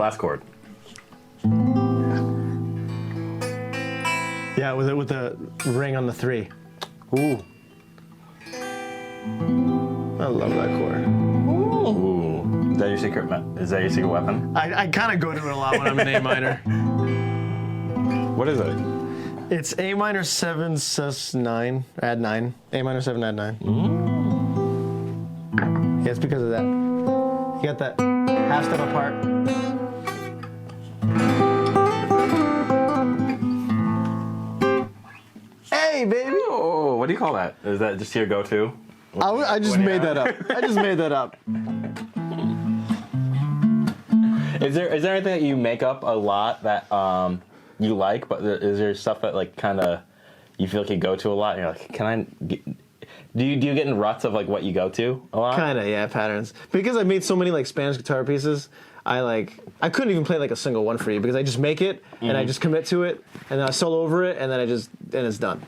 last chord. Yeah, with the ring on the 3. Ooh. I love that chord. Ooh. Is that your secret? Is that your secret weapon? I kind of go to it a lot when I'm in A minor. What is it? It's A minor 7 sus 9, add 9. A minor 7 add 9. Yeah, it's because of that. You got that half step apart. Hey, baby! Oh, what do you call that? Is that just your go-to? I just made that up. I just made that up. Is there anything that you make up a lot that you like, but is there stuff that like kind of you feel like you go to a lot? And you're like, can I? Do you get in ruts of like what you go to a lot? Kind of, yeah, patterns. Because I made so many like Spanish guitar pieces, I couldn't even play like a single one for you because I just make it and I just commit to it and then I solo over it and then it's done.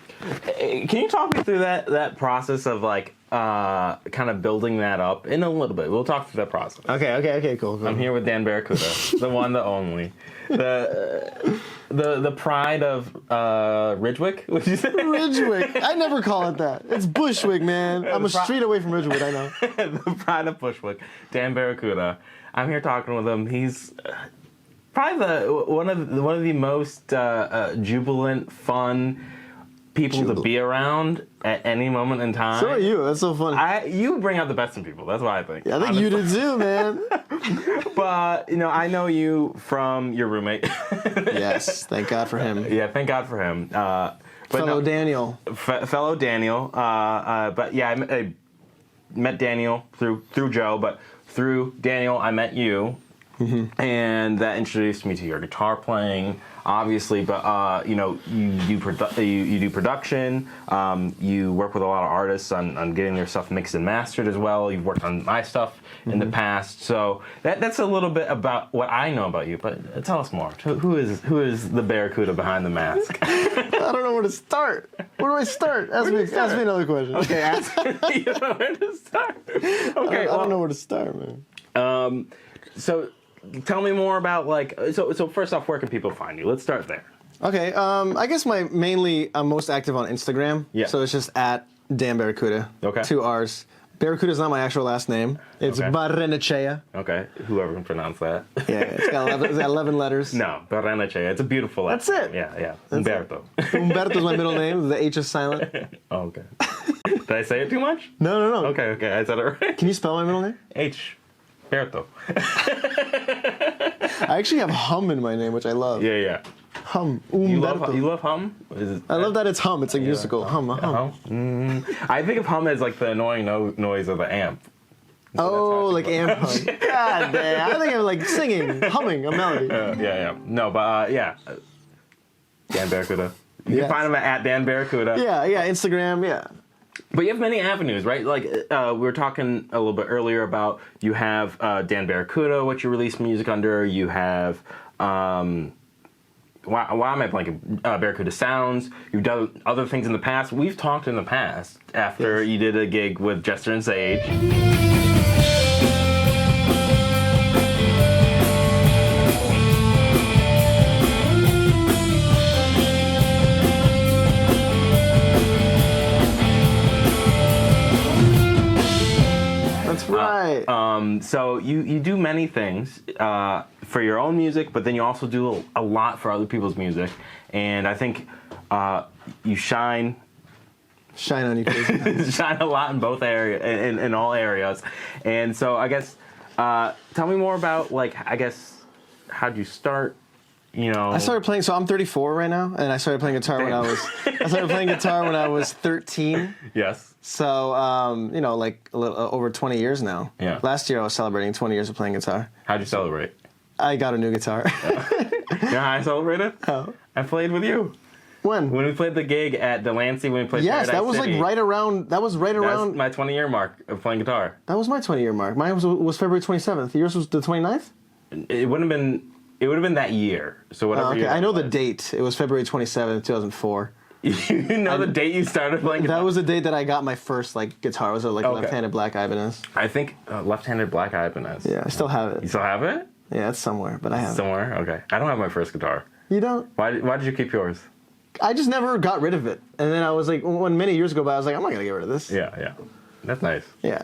Can you talk me through that process of like kind of building that up in a little bit? We'll talk through that process. Okay, cool. I'm here with Dan Barracuda, the one, the only, the pride of Ridgewick. Would you say Ridgewick? I never call it that. It's Bushwick, man. I'm a street away from Ridgewood. I know. The pride of Bushwick, Dan Barracuda. I'm here talking with him. He's probably one of the most jubilant, fun people to be around at any moment in time. So are you. That's so funny. You bring out the best in people. That's what I think. Yeah, I think you did too, man. But I know you from your roommate. Yes, thank God for him. Yeah, thank God for him. Fellow Daniel. Fellow Daniel. But yeah, I met Daniel through Joe, but through Daniel, I met you, and that introduced me to your guitar playing, obviously. But you do production. You work with a lot of artists on getting their stuff mixed and mastered as well. You've worked on my stuff in the past, so that's a little bit about what I know about you. But tell us more. Who is the Barracuda behind the mask? I don't know where to start. Where do I start? Ask me another question. Okay, ask me. You don't know where to start. Okay, I don't know where to start, man. So tell me more about so first off, where can people find you? Let's start there. Okay, I guess I'm most active on Instagram. Yeah. So it's just at Dan Barracuda. Okay. 2 R's. Barracuda is not my actual last name. It's Barrenechea. Okay, whoever can pronounce that. Yeah, it's got 11 letters. No, Barrenechea. It's a beautiful last That's it. name. Yeah. Umberto. Umberto's my middle name. The H is silent. Oh, okay. Did I say it too much? No. Okay, I said it right. Can you spell my middle name? H. Berto. I actually have hum in my name, which I love. Yeah. Hum. You Umberto. love hum? I love that it's hum. It's like musical. Hum. I think of hum as like the annoying noise of the amp. So like amp hum. God damn. I think of like singing, humming a melody. Yeah. No, but Dan Barracuda. You can find him at Dan Barracuda. Yeah, Instagram, yeah. But you have many avenues, right? Like we were talking a little bit earlier about you have Dan Barracuda, which you release music under. You have why am I blanking? Barracuda Sounds. You've done other things in the past. We've talked in the past after you did a gig with Jester and Sage. Right. So you do many things for your own music, but then you also do a lot for other people's music, and I think you shine on you, crazy. shine a lot in both areas, in all areas, and so I guess tell me more about how'd you start? I started playing. So I'm 34 right now, and I started playing guitar when I was 13. Yes. So, a little over 20 years now. Yeah. Last year I was celebrating 20 years of playing guitar. How'd you celebrate? I got a new guitar. You know how I celebrated? How? I played with you. When? When we played the gig at Delancey, when we played Yes, Paradise that was City. like right around. That was my 20-year mark of playing guitar. That was my 20-year mark. Mine was February 27th. Yours was the 29th? It would have been that year. So whatever. Okay, year I know the date. It was February 27th, 2004. You know the date you started playing guitar? That was the date that I got my first guitar. It was a left-handed Black Ibanez. I think left-handed Black Ibanez. Yeah, I still have it. You still have it? Yeah, it's somewhere, but I have it. Somewhere? Okay. I don't have my first guitar. You don't? Why did you keep yours? I just never got rid of it. And then I was like, when many years ago, I was like, I'm not going to get rid of this. Yeah. That's nice. Yeah.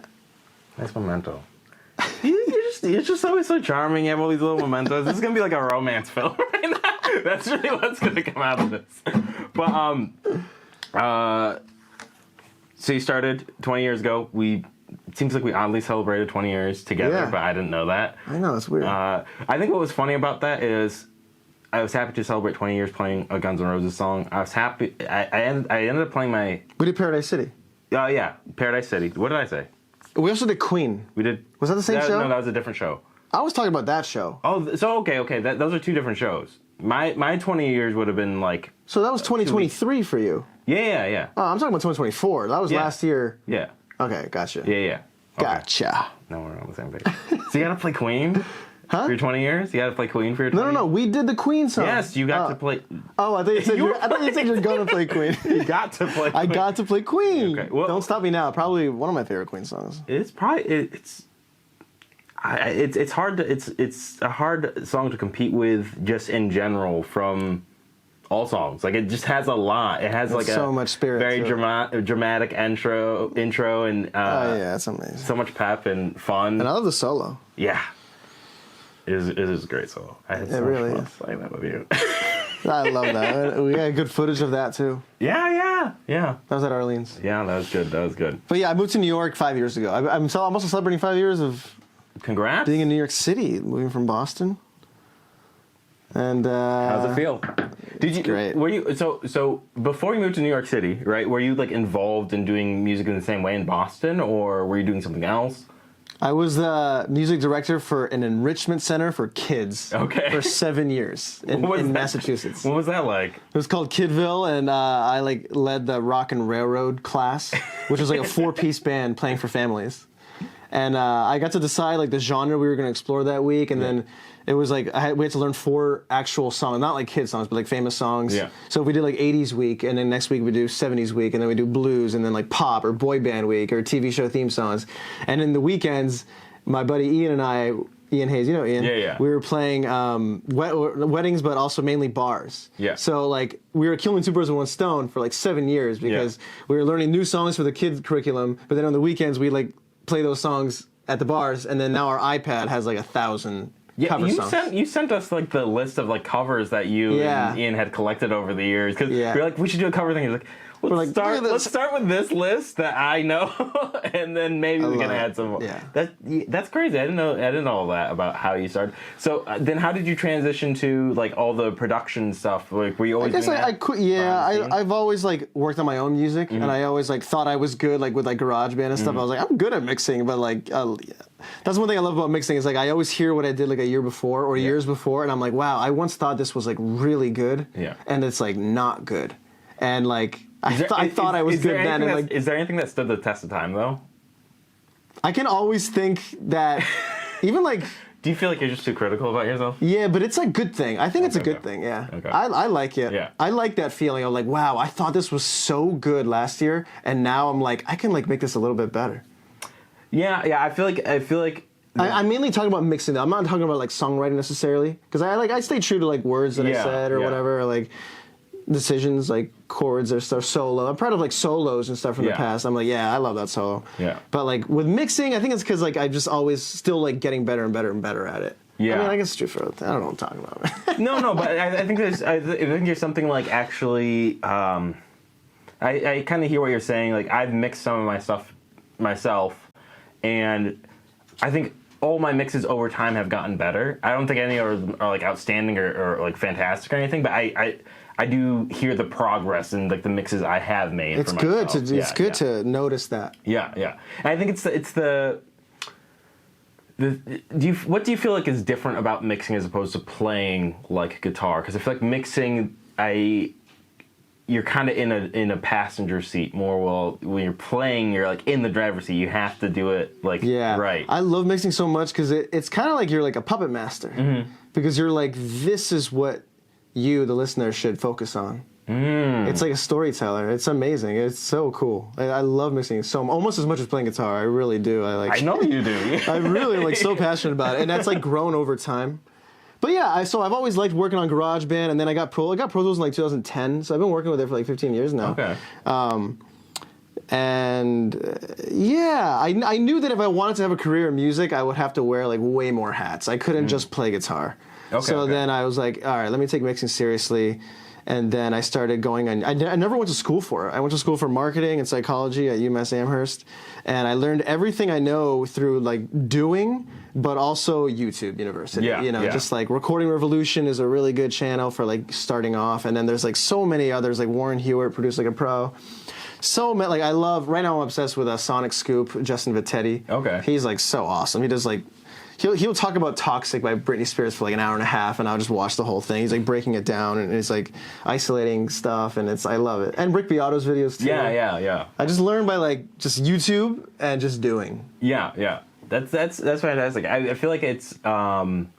Nice memento. You're just always so charming. You have all these little mementos. This is going to be like a romance film right now. That's really what's going to come out of this. But, so you started 20 years ago. It seems like we oddly celebrated 20 years together, but I didn't know that. I know, it's weird. I think what was funny about that is I was happy to celebrate 20 years playing a Guns N' Roses song. I was happy. I ended up playing my... We did Paradise City. Oh, yeah. Paradise City. What did I say? We also did Queen. We did... Was that the same show? No, that was a different show. I was talking about that show. Oh, so okay. Those are two different shows. My 20 years would have been like... So that was 2023 for you. Yeah. Oh, I'm talking about 2024. That was last year. Yeah. Okay, gotcha. Yeah. Okay. Gotcha. Now we're on the same page. So you gotta play Queen? Huh? For your 20 years? You gotta play Queen for your 20 years? No. We did the Queen song. Yes, you got to play... Oh, I thought you said you're gonna play Queen. You got to play Queen. I got to play Queen. Okay, well, Don't Stop Me Now. Probably one of my favorite Queen songs. It's probably... It's hard to... It's a hard song to compete with just in general from... all songs. Like, it just has a lot. It has like so much spirit. Very dramatic intro, and oh yeah, that's amazing. So much pep and fun. And I love the solo. Yeah, it is a great solo. I had so really much fun is. playing that with you. I love that. We got good footage of that too. Yeah. That was at Arlene's. Yeah, that was good. But yeah, I moved to New York 5 years ago. I'm also celebrating 5 years of Congrats. being in New York City, moving from Boston. And how's it feel? Did you? Great. Were you so before you moved to New York City, right? Were you like involved in doing music in the same way in Boston, or were you doing something else? I was the music director for an enrichment center for kids. Okay. For 7 years in Massachusetts. What was that like? It was called Kidville, and I led the Rock and Railroad class, which was like a 4-piece band playing for families. And I got to decide like the genre we were going to explore that week, and then it was like we had to learn 4 actual songs, not like kid songs, but like famous songs. Yeah. So we did like 80s week, and then next week we do 70s week, and then we do blues, and then like pop or boy band week or TV show theme songs. And in the weekends, my buddy Ian and I, Ian Hayes, you know Ian? Yeah. We were playing weddings, but also mainly bars. Yeah. So like we were killing 2 birds with 1 stone for like 7 years because we were learning new songs for the kids curriculum, but then on the weekends we like play those songs at the bars, and then now our iPad has like 1,000 cover songs. You sent us like the list of like covers that you and Ian had collected over the years, because we were like, we should do a cover thing. He's like, let's start with this list that I know, and then maybe we can add some more. Yeah. That's crazy. I didn't know all that about how you started. So then how did you transition to like all the production stuff? Like, were you always? I guess I've always like worked on my own music, and I always like thought I was good like with like GarageBand and stuff. I was like, I'm good at mixing, but like that's one thing I love about mixing is like I always hear what I did like a year before or years before, and I'm like, wow, I once thought this was like really good, and it's like not good, and like. I thought I was good then. And like, is there anything that stood the test of time, though? I can always think that, even like... Do you feel like you're just too critical about yourself? Yeah, but it's a good thing. I think it's a good thing, yeah. Okay. I like it. Yeah. I like that feeling of like, wow, I thought this was so good last year, and now I'm like, I can like make this a little bit better. Yeah, I feel like... I'm mainly talking about mixing though. I'm not talking about like songwriting necessarily, because I stay true to like words that I said or whatever, or like... decisions like chords or stuff solo. I'm proud of like solos and stuff from the past. I'm like, I love that solo. Yeah. But like with mixing, I think it's because like I just always still like getting better and better and better at it. Yeah. I mean, I guess it's true for I don't know what I'm talking about. no, but I think there's something like actually. I kind of hear what you're saying. Like I've mixed some of my stuff myself, and I think all my mixes over time have gotten better. I don't think any are like outstanding or like fantastic or anything, but I do hear the progress in like the mixes I have made. It's good to notice that. Yeah. And I think it's the what do you feel like is different about mixing as opposed to playing like guitar? Because I feel like mixing, you're kind of in a passenger seat more. Well, when you're playing, you're like in the driver's seat. You have to do it like right. I love mixing so much because it's kind of like you're like a puppet master, because you're like, this is what you, the listener, should focus on. It's like a storyteller. It's amazing. It's so cool. I love mixing so almost as much as playing guitar. I really do. I know you do. I really like so passionate about it, and that's like grown over time. But yeah, so I've always liked working on GarageBand, and then I got Pro Tools in like 2010. So I've been working with it for like 15 years now. Okay. Yeah, I knew that if I wanted to have a career in music, I would have to wear like way more hats. I couldn't just play guitar. Then I was like, all right, let me take mixing seriously. And then I started going on. I never went to school for it. I went to school for marketing and psychology at UMass Amherst, and I learned everything I know through like doing, but also YouTube University. Just like Recording Revolution is a really good channel for like starting off, and then there's like so many others. Like Warren Hewitt, Produce Like a Pro. So like I love. Right now I'm obsessed with Sonic Scoop, Justin Vittetti. Okay. He's like so awesome. He does like. He'll talk about Toxic by Britney Spears for like an hour and a half, and I'll just watch the whole thing. He's like breaking it down, and he's like isolating stuff, and I love it. And Rick Beato's videos too. Yeah. I just learned by like just YouTube and just doing. Yeah. That's fantastic. I feel like it's one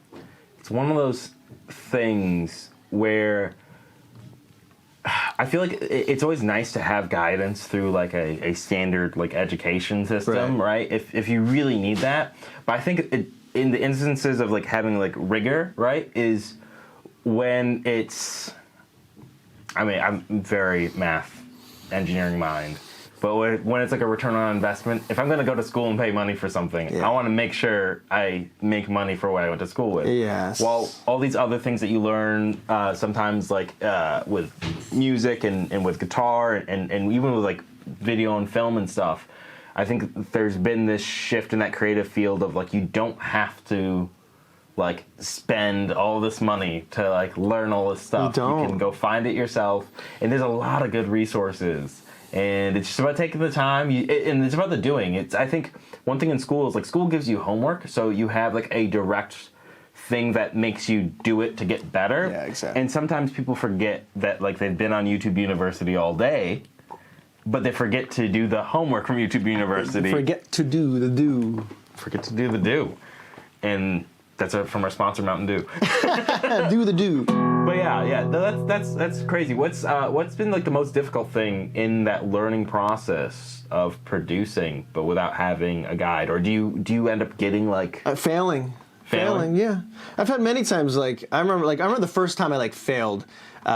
of those things where I feel like it's always nice to have guidance through like a standard like education system, right? If you really need that. But I think in the instances of like having like rigor, right, is when it's, I mean, I'm very math engineering mind, but when it's like a return on investment, if I'm going to go to school and pay money for something, I want to make sure I make money for what I went to school with. Yes. While all these other things that you learn, sometimes like with music and with guitar and even with like video and film and stuff, I think there's been this shift in that creative field of like you don't have to like spend all this money to like learn all this stuff. You can go find it yourself, and there's a lot of good resources. And it's just about taking the time, and it's about the doing. I think one thing in school is like school gives you homework, so you have like a direct thing that makes you do it to get better. Yeah, exactly. And sometimes people forget that like they've been on YouTube University all day, but they forget to do the homework from YouTube University. Forget to do the do. Forget to do the do. And that's from our sponsor, Mountain Dew. Do the do. But yeah, that's crazy. What's been like the most difficult thing in that learning process of producing, but without having a guide? Or do you end up getting like failing? Yeah. I've had many times like I remember the first time I like failed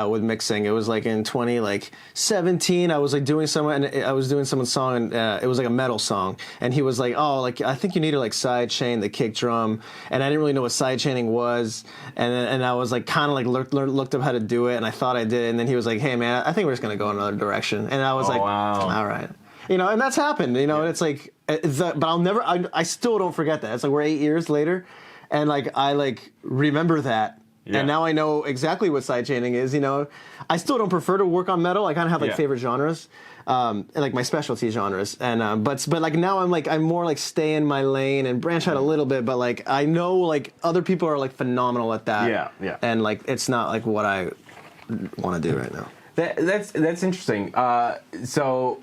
with mixing. It was like in 2017. I was like doing someone's song, and it was like a metal song, and he was like, "Oh, like I think you need to like side chain the kick drum," and I didn't really know what side chaining was, and I was like kind of like looked up how to do it, and I thought I did, and then he was like, "Hey man, I think we're just gonna go in another direction," and I was wow. All right. And that's happened, and it's like, but I still don't forget that. It's like we're 8 years later, and like I like remember that, and now I know exactly what sidechaining is. I still don't prefer to work on metal. I kind of have like favorite genres, and like my specialty genres, and but like now I'm more like stay in my lane and branch out a little bit, but like I know like other people are like phenomenal at that. Yeah. And like it's not like what I want to do right now. That's interesting. So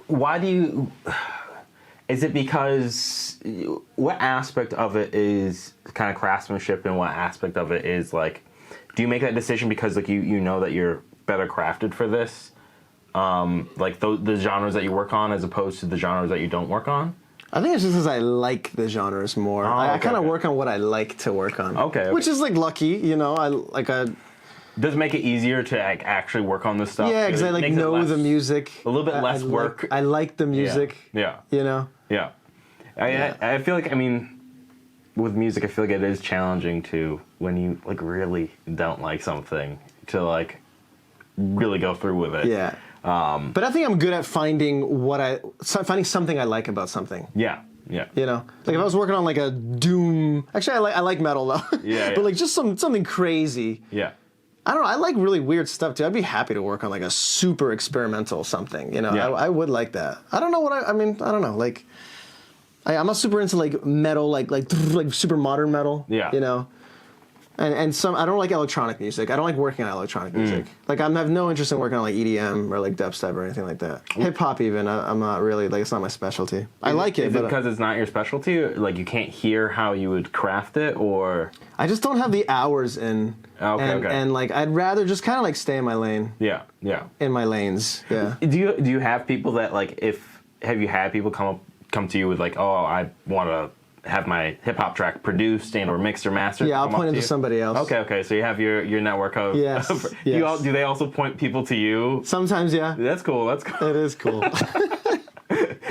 why do you? Is it because what aspect of it is kind of craftsmanship, and what aspect of it is like? Do you make that decision because like you know that you're better crafted for this, like the genres that you work on as opposed to the genres that you don't work on? I think it's just because I like the genres more. I kind of work on what I like to work on. Okay. Which is like lucky, Does it make it easier to like actually work on this stuff? Yeah, because I like know the music. A little bit less work. I like the music. Yeah. Yeah. I feel like, I mean, with music, I feel like it is challenging to, when you like really don't like something, to like really go through with it. Yeah. But I think I'm good at finding something I like about something. Yeah. Like if I was working on like a Doom, actually I like metal though. Yeah. But like just something crazy. Yeah. I don't know. I like really weird stuff too. I'd be happy to work on like a super experimental something. I would like that. I don't know what I mean. I don't know. Like, I'm not super into like metal, like super modern metal. Yeah. And some, I don't like electronic music. I don't like working on electronic music. Like, I have no interest in working on like EDM or like dubstep or anything like that. Hip hop even, I'm not really, like, it's not my specialty. I like it, Is but it because it's not your specialty? Like, you can't hear how you would craft it, or? I just don't have the hours in. Okay. And like, I'd rather just kind of like stay in my lane. Yeah. In my lanes, yeah. Do you have people that, like, have you had people come to you with, like, oh, I want to have my hip hop track produced and or mixed or mastered? Yeah, I'll point it to somebody else. Okay. So you have your network of. Yes. Do they also point people to you? Sometimes, yeah. That's cool. It is cool.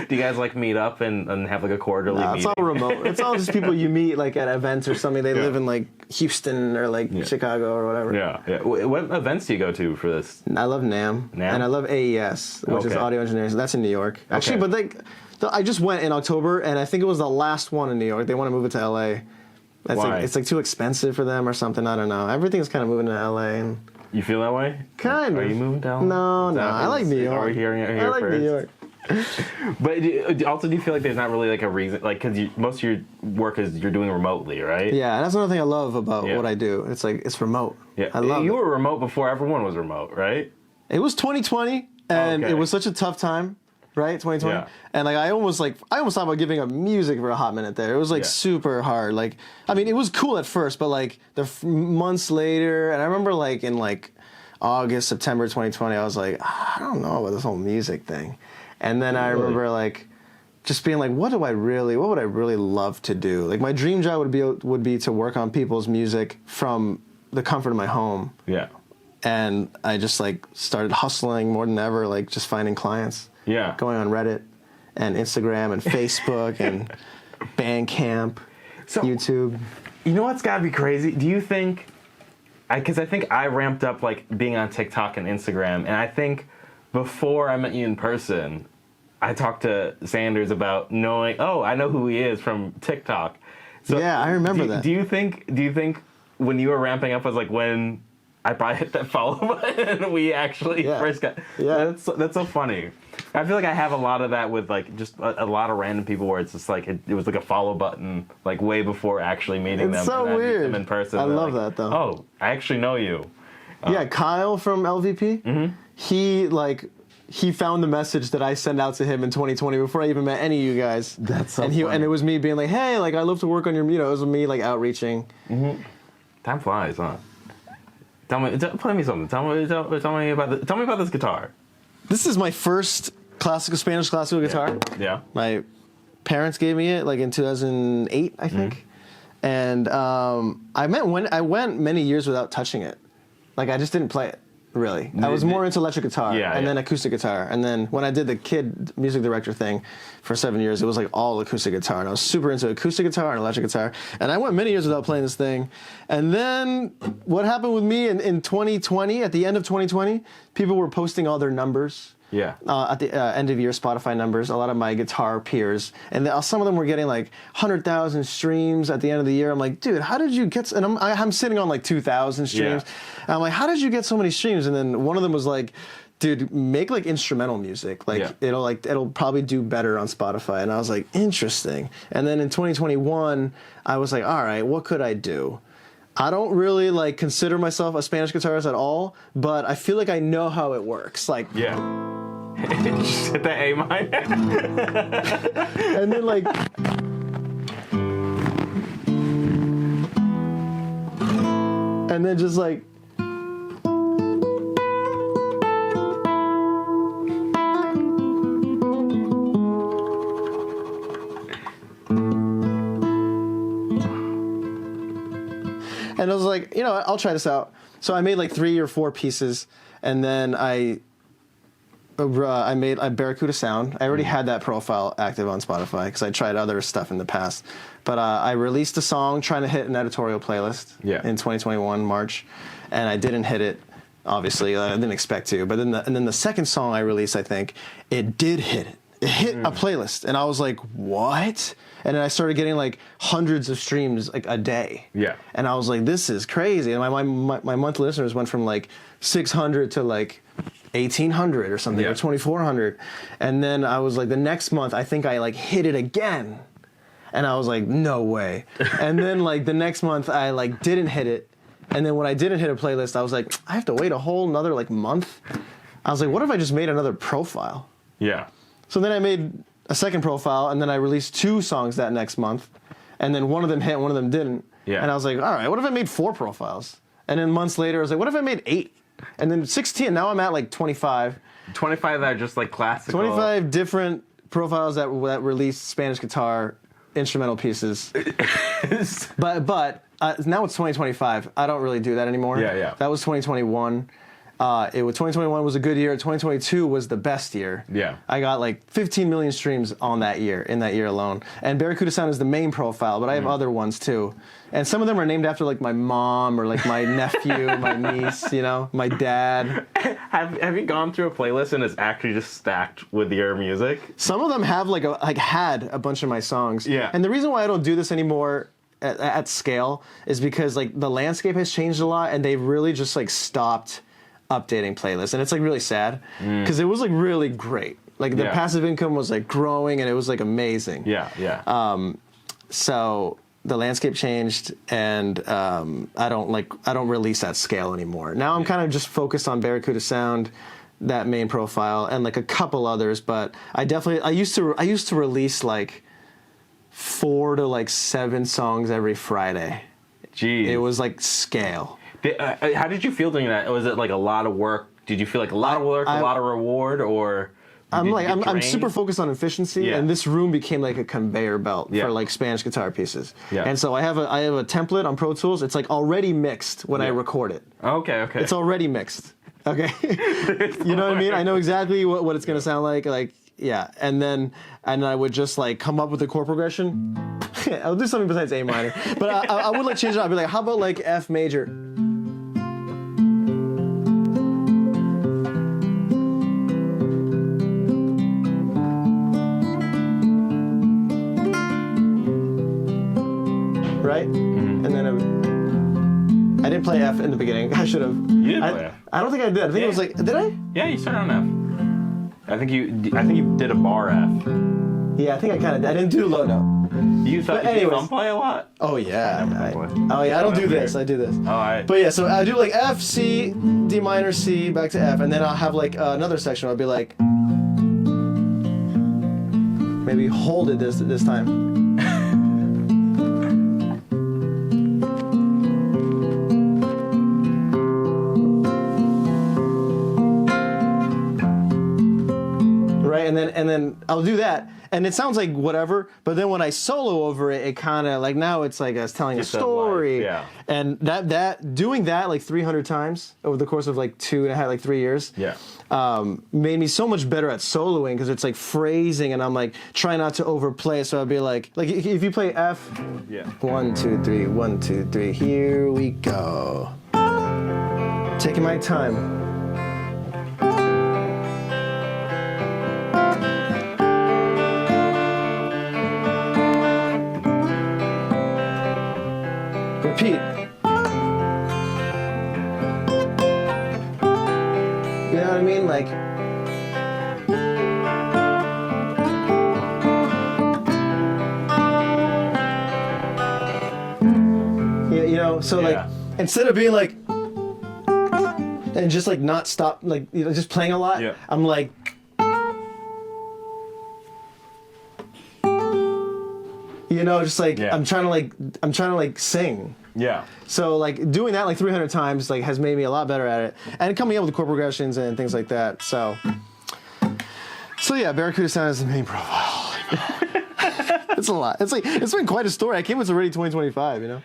Do you guys like meet up and have like a quarterly meeting? It's all remote. It's all just people you meet like at events or something. They live in like Houston or like Chicago or whatever. Yeah. What events do you go to for this? I love NAMM. And I love AES, which is Audio Engineering. That's in New York. Actually, but I just went in October, and I think it was the last one in New York. They want to move it to LA. Why? It's like too expensive for them or something. I don't know. Everything's kind of moving to LA. And you feel that way? Kind of. Are you moving down? No. I like New York. Are we hearing it here I like first? New York. But also, do you feel like there's not really like a reason, like, because most of your work is you're doing remotely, right? Yeah, and that's another thing I love about what I do. It's like, it's remote. Yeah, I love it. You were remote before everyone was remote, right? It was 2020, and it was such a tough time, right? 2020, and like I almost thought about giving up music for a hot minute there. It was like super hard. Like, I mean, it was cool at first, but like months later, and I remember like in like August, September 2020, I was like, I don't know about this whole music thing. And then I remember like just being like, what would I really love to do? Like, my dream job would be to work on people's music from the comfort of my home. Yeah. And I just like started hustling more than ever, like just finding clients. Yeah. Going on Reddit and Instagram and Facebook and Bandcamp, YouTube. You know what's gotta be crazy? Do you think, because I think I ramped up like being on TikTok and Instagram, and I think before I met you in person, I talked to Sanders about knowing, I know who he is from TikTok. So yeah, I remember that. Do you think when you were ramping up was like when I probably hit that follow button and we actually first got... Yeah. That's so funny. I feel like I have a lot of that with like just a lot of random people where it's just like it was like a follow button like way before actually meeting them. It's so and weird. Meet them in person. I love that though. Oh, I actually know you. Yeah, Kyle from LVP. He found the message that I sent out to him in 2020 before I even met any of you guys. That's so funny. funny. And it was me being like, hey, like I love to work on your, it was me like outreaching. Mm-hmm. Time flies, huh? Play me something. Tell me about this guitar. This is my first Spanish classical guitar. Yeah. My parents gave me it like in 2008, I think. And I went many years without touching it. Like I just didn't play it. Really, I was more into electric guitar and then acoustic guitar. And then when I did the kid music director thing for 7 years, it was like all acoustic guitar. And I was super into acoustic guitar and electric guitar. And I went many years without playing this thing. And then what happened with me in 2020, at the end of 2020, people were posting all their numbers. Yeah. At the end of year Spotify numbers, a lot of my guitar peers, and some of them were getting like 100,000 streams at the end of the year. I'm like, dude, how did you get? And I'm sitting on like 2,000 streams. Yeah. And I'm like, how did you get so many streams? And then one of them was like, dude, make like instrumental music. Like it'll probably do better on Spotify. And I was like, interesting. And then in 2021, I was like, all right, what could I do? I don't really like consider myself a Spanish guitarist at all, but I feel like I know how it works. Like just hit the A minor. And then like and then just like and I was like, I'll try this out. So I made like 3 or 4 pieces, and then I made a Barracuda sound. I already had that profile active on Spotify because I tried other stuff in the past. But I released a song trying to hit an editorial playlist in 2021, March, and I didn't hit it. Obviously, I didn't expect to. But then the second song I released, I think, it did hit it. It hit a playlist, and I was like, what? And then I started getting like hundreds of streams like a day. Yeah. And I was like, this is crazy. And my monthly listeners went from like 600 to like 1,800 or something, or 2,400. And then I was like, the next month, I think I like hit it again. And I was like, no way. And then like the next month, I like didn't hit it. And then when I didn't hit a playlist, I was like, I have to wait a whole another like month. I was like, what if I just made another profile? Yeah. So then I made a second profile, and then I released 2 songs that next month, and then one of them hit, one of them didn't. Yeah. And I was like, all right, what if I made 4 profiles? And then months later, I was like, what if I made 8? And then 16. Now I'm at like 25. 25 that are just like classical. 25 different profiles that released Spanish guitar instrumental pieces. but now it's 2025. I don't really do that anymore. Yeah. That was 2021. 2021 was a good year. 2022 was the best year. Yeah. I got like 15 million streams in that year alone. And Barracuda Sound is the main profile, but I have other ones too. And some of them are named after like my mom or like my nephew, my niece, my dad. Have you gone through a playlist and it's actually just stacked with your music? Some of them have had a bunch of my songs. Yeah. And the reason why I don't do this anymore at scale is because like the landscape has changed a lot, and they've really just like stopped updating playlists, and it's like really sad because it was like really great. Like the passive income was like growing, and it was like amazing. Yeah. So the landscape changed, and I don't release at scale anymore. Now I'm kind of just focused on Barracuda Sound, that main profile, and like a couple others. But I used to release like 4 to like 7 songs every Friday. Jeez. It was like scale. How did you feel doing that? Was it like a lot of work? Did you feel like a lot of work, a lot of reward, or? I'm super focused on efficiency, and this room became like a conveyor belt for like Spanish guitar pieces. Yeah. And so I have a template on Pro Tools. It's like already mixed when I record it. Okay. It's already mixed. Okay. You know what I mean? I know exactly what it's gonna sound like. Like, yeah. And I would just like come up with a chord progression. I'll do something besides A minor, but I would like change it up. I'd be like, how about like F major? Right? Mm-hmm. And then I didn't play F in the beginning. I should have. You did play F. I don't think I did. I think it was like, did I? Yeah, you started on F. I think you did a bar F. Yeah, I think I kind of did. I didn't do low note. You thumb play a lot? Oh yeah. I don't do this. I do this. Oh, I. But yeah, so I do like F, C, D minor, C, back to F, and then I'll have like another section where I'll be like, maybe hold it this time. And then I'll do that, and it sounds like whatever, but then when I solo over it, it kind of like, now it's like I was telling a story. Yeah. And doing that like 300 times over the course of like 3 years. Yeah. Made me so much better at soloing, because it's like phrasing, and I'm like trying not to overplay it. So I'd be like if you play F, 1 2 3 1 2 3, here we go. Taking my time. Repeat. You know what I mean? Like, so like, instead of being like, and just like not stop, like, just playing a lot, I'm like, just like, I'm trying to like sing. Yeah. So like doing that like 300 times like has made me a lot better at it, and coming up with chord progressions and things like that. So yeah, Barracuda Sound is the main profile. It's a lot. It's been quite a story. I can't believe it's already 2025.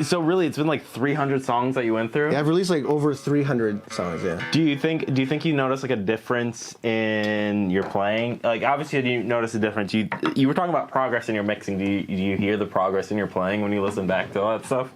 So really, it's been like 300 songs that you went through? Yeah, I've released like over 300 songs, yeah. Do you think you notice like a difference in your playing? Like, obviously, do you notice a difference? You were talking about progress in your mixing. Do you hear the progress in your playing when you listen back to all that stuff?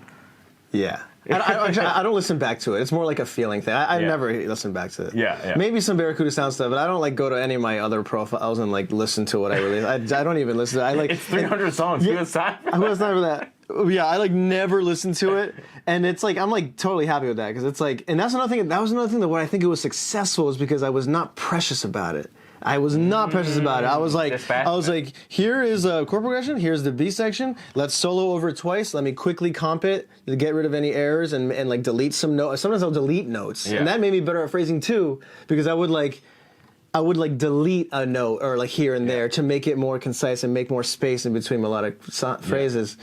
Yeah. I don't listen back to it. It's more like a feeling thing. I never listen back to it. Yeah. Maybe some Barracuda Sound stuff, but I don't like go to any of my other profiles and like listen to what I release. I don't even listen to it. I like, it's 300 songs. Yeah, it's time for that. Yeah, I like never listen to it, and it's like I'm like totally happy with that, because it's like, and that was another thing that why I think it was successful, is because I was not precious about it. I was not precious about it. I was Dispassionate. like, here is a chord progression. Here's the B section. Let's solo over it twice. Let me quickly comp it to get rid of any errors and like delete some notes. Sometimes I'll delete notes, Yeah. and that made me better at phrasing too, because I would delete a note or like here and there to make it more concise and make more space in between melodic phrases,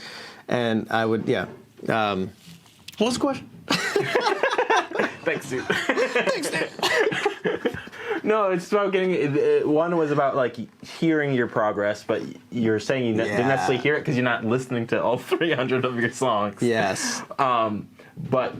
and I would what's the question? Thanks, dude. Thanks, dude. No, it's about getting. One was about like hearing your progress, but you're saying you didn't necessarily hear it because you're not listening to all 300 of your songs. Yes. But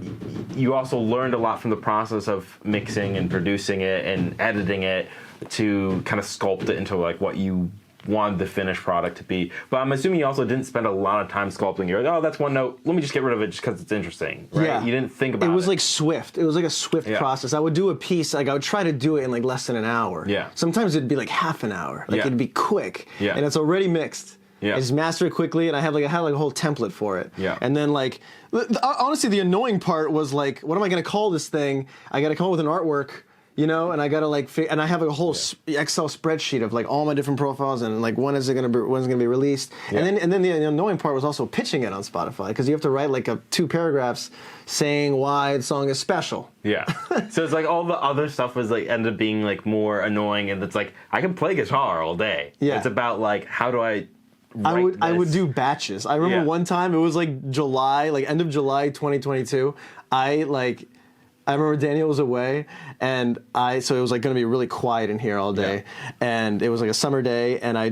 you also learned a lot from the process of mixing and producing it and editing it to kind of sculpt it into like what you wanted the finished product to be. But I'm assuming you also didn't spend a lot of time sculpting. You're like, oh, that's one note. Let me just get rid of it just because it's interesting. Right? Yeah. You didn't think about it. It was like swift. It was like a swift process. I would do a piece, like I would try to do it in like less than an hour. Yeah. Sometimes it'd be like half an hour. Like it'd be quick. Yeah. And it's already mixed. Yeah. I just master it quickly, and I had like a whole template for it. Yeah. And then like, honestly, the annoying part was like, what am I going to call this thing? I got to come up with an artwork, you know, and I got to like, and I have a whole Excel spreadsheet of like all my different profiles and like when's it going to be released. Yeah. And then the annoying part was also pitching it on Spotify, because you have to write like 2 paragraphs saying why the song is special. Yeah. So it's like all the other stuff was like ended up being like more annoying, and it's like I can play guitar all day. Yeah. It's about like how do I I would this? do batches. I remember one time, it was like July, like end of July 2022. I remember Daniel was away, and so it was like going to be really quiet in here all day, and it was like a summer day, and I